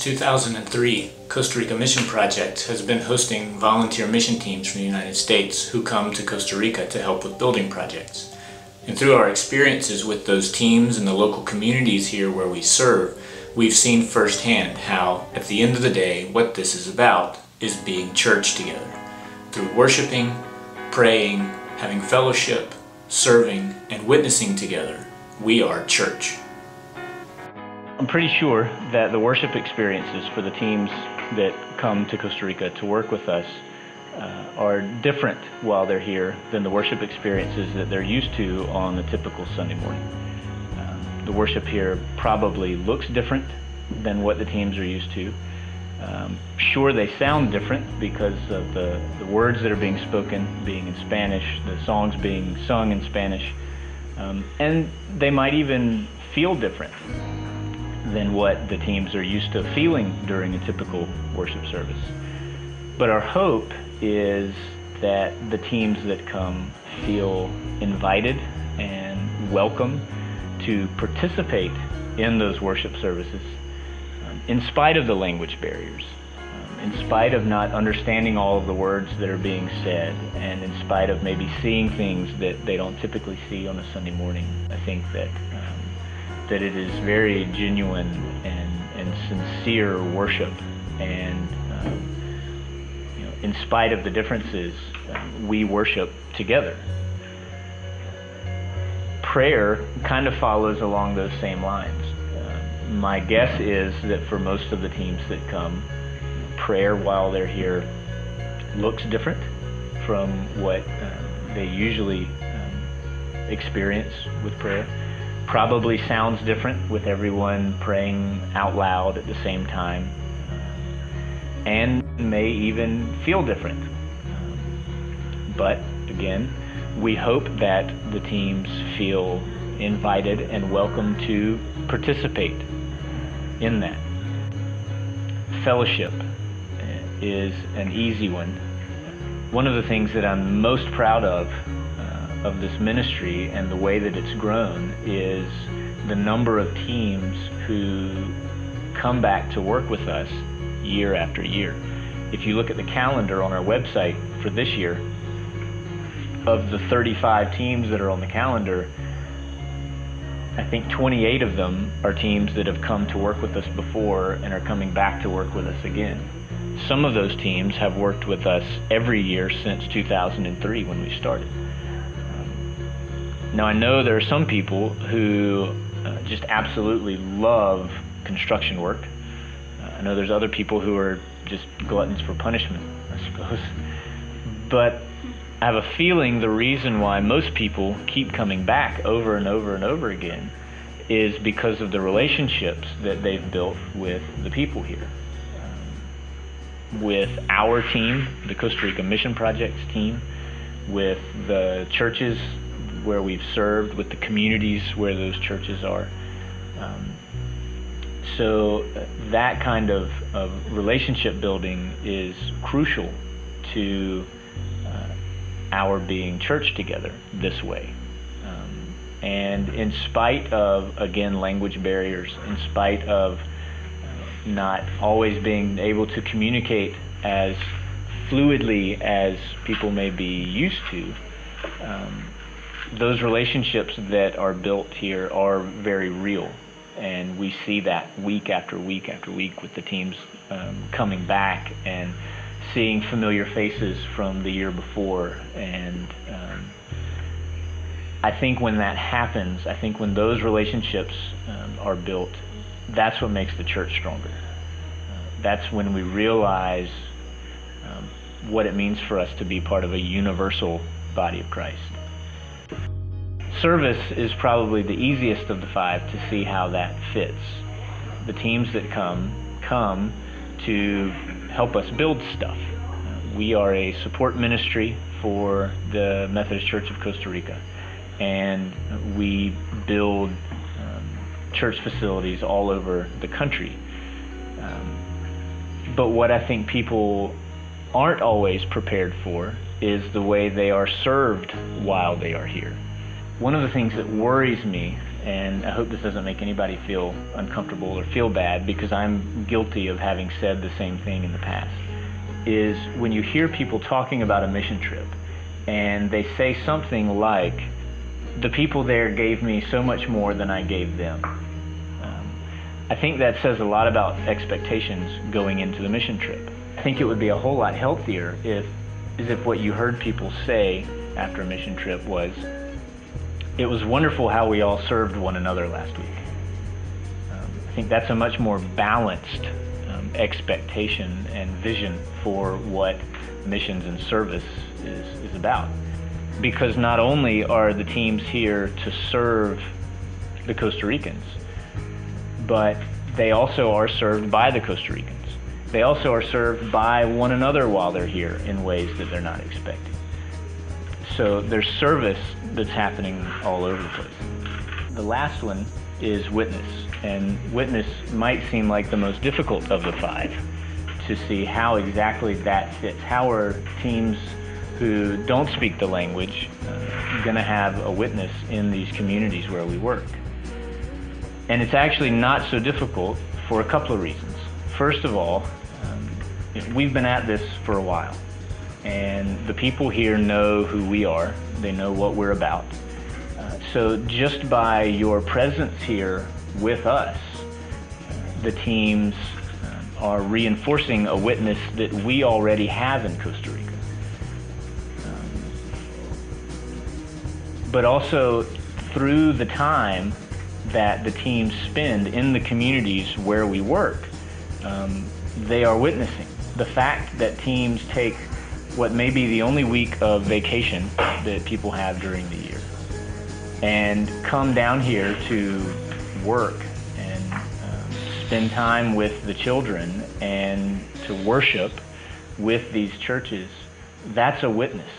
2003, Costa Rica Mission Project has been hosting volunteer mission teams from the United States who come to Costa Rica to help with building projects. And through our experiences with those teams and the local communities here where we serve, we've seen firsthand how, at the end of the day, what this is about is being church together. Through worshiping, praying, having fellowship, serving, and witnessing together, we are church. I'm pretty sure that the worship experiences for the teams that come to Costa Rica to work with us are different while they're here than the worship experiences that they're used to on the typical Sunday morning. The worship here probably looks different than what the teams are used to. Sure, they sound different because of the words that are being spoken being in Spanish, the songs being sung in Spanish, and they might even feel different than what the teams are used to feeling during a typical worship service. But our hope is that the teams that come feel invited and welcome to participate in those worship services in spite of the language barriers, in spite of not understanding all of the words that are being said, and in spite of maybe seeing things that they don't typically see on a Sunday morning. I think that it is very genuine and sincere worship, and in spite of the differences, we worship together. Prayer kind of follows along those same lines. My guess is that for most of the teams that come, prayer while they're here looks different from what they usually experience with prayer. Probably sounds different with everyone praying out loud at the same time, and may even feel different. But again, we hope that the teams feel invited and welcome to participate in that. Fellowship is an easy one. One of the things that I'm most proud of this ministry and the way that it's grown is the number of teams who come back to work with us year after year. If you look at the calendar on our website for this year, of the 35 teams that are on the calendar, I think 28 of them are teams that have come to work with us before and are coming back to work with us again. Some of those teams have worked with us every year since 2003 when we started. Now I know there are some people who just absolutely love construction work. I know there's other people who are just gluttons for punishment, I suppose. But I have a feeling the reason why most people keep coming back over and over and over again is because of the relationships that they've built with the people here. With our team, the Costa Rica Mission Project's team, with the churches where we've served, with the communities where those churches are. So that kind of relationship building is crucial to our being church together this way. And in spite of, again, language barriers, in spite of not always being able to communicate as fluidly as people may be used to, those relationships that are built here are very real, and we see that week after week after week with the teams coming back and seeing familiar faces from the year before. And I think when that happens, I think when those relationships are built, that's what makes the church stronger. That's when we realize what it means for us to be part of a universal body of Christ. Service is probably the easiest of the five to see how that fits. The teams that come to help us build stuff. We are a support ministry for the Methodist Church of Costa Rica, and we build church facilities all over the country. But what I think people aren't always prepared for is the way they are served while they are here. One of the things that worries me and I hope this doesn't make anybody feel uncomfortable or feel bad, because I'm guilty of having said the same thing in the past, is when you hear people talking about a mission trip and they say something like, the people there gave me so much more than I gave them. I think that says a lot about expectations going into the mission trip. I think it would be a whole lot healthier if what you heard people say after a mission trip was, it was wonderful how we all served one another last week. I think that's a much more balanced expectation and vision for what missions and service is about. Because not only are the teams here to serve the Costa Ricans, but they also are served by the Costa Ricans. They also are served by one another while they're here in ways that they're not expecting. So there's service that's happening all over the place. The last one is witness, and witness might seem like the most difficult of the five to see how exactly that fits. How are teams who don't speak the language going to have a witness in these communities where we work? And it's actually not so difficult for a couple of reasons. First of all, we've been at this for a while, and the people here know who we are. They know what we're about. So just by your presence here with us, the teams are reinforcing a witness that we already have in Costa Rica. But also through the time that the teams spend in the communities where we work, they are witnessing. The fact that teams take what may be the only week of vacation that people have during the year and come down here to work and spend time with the children and to worship with these churches, that's a witness.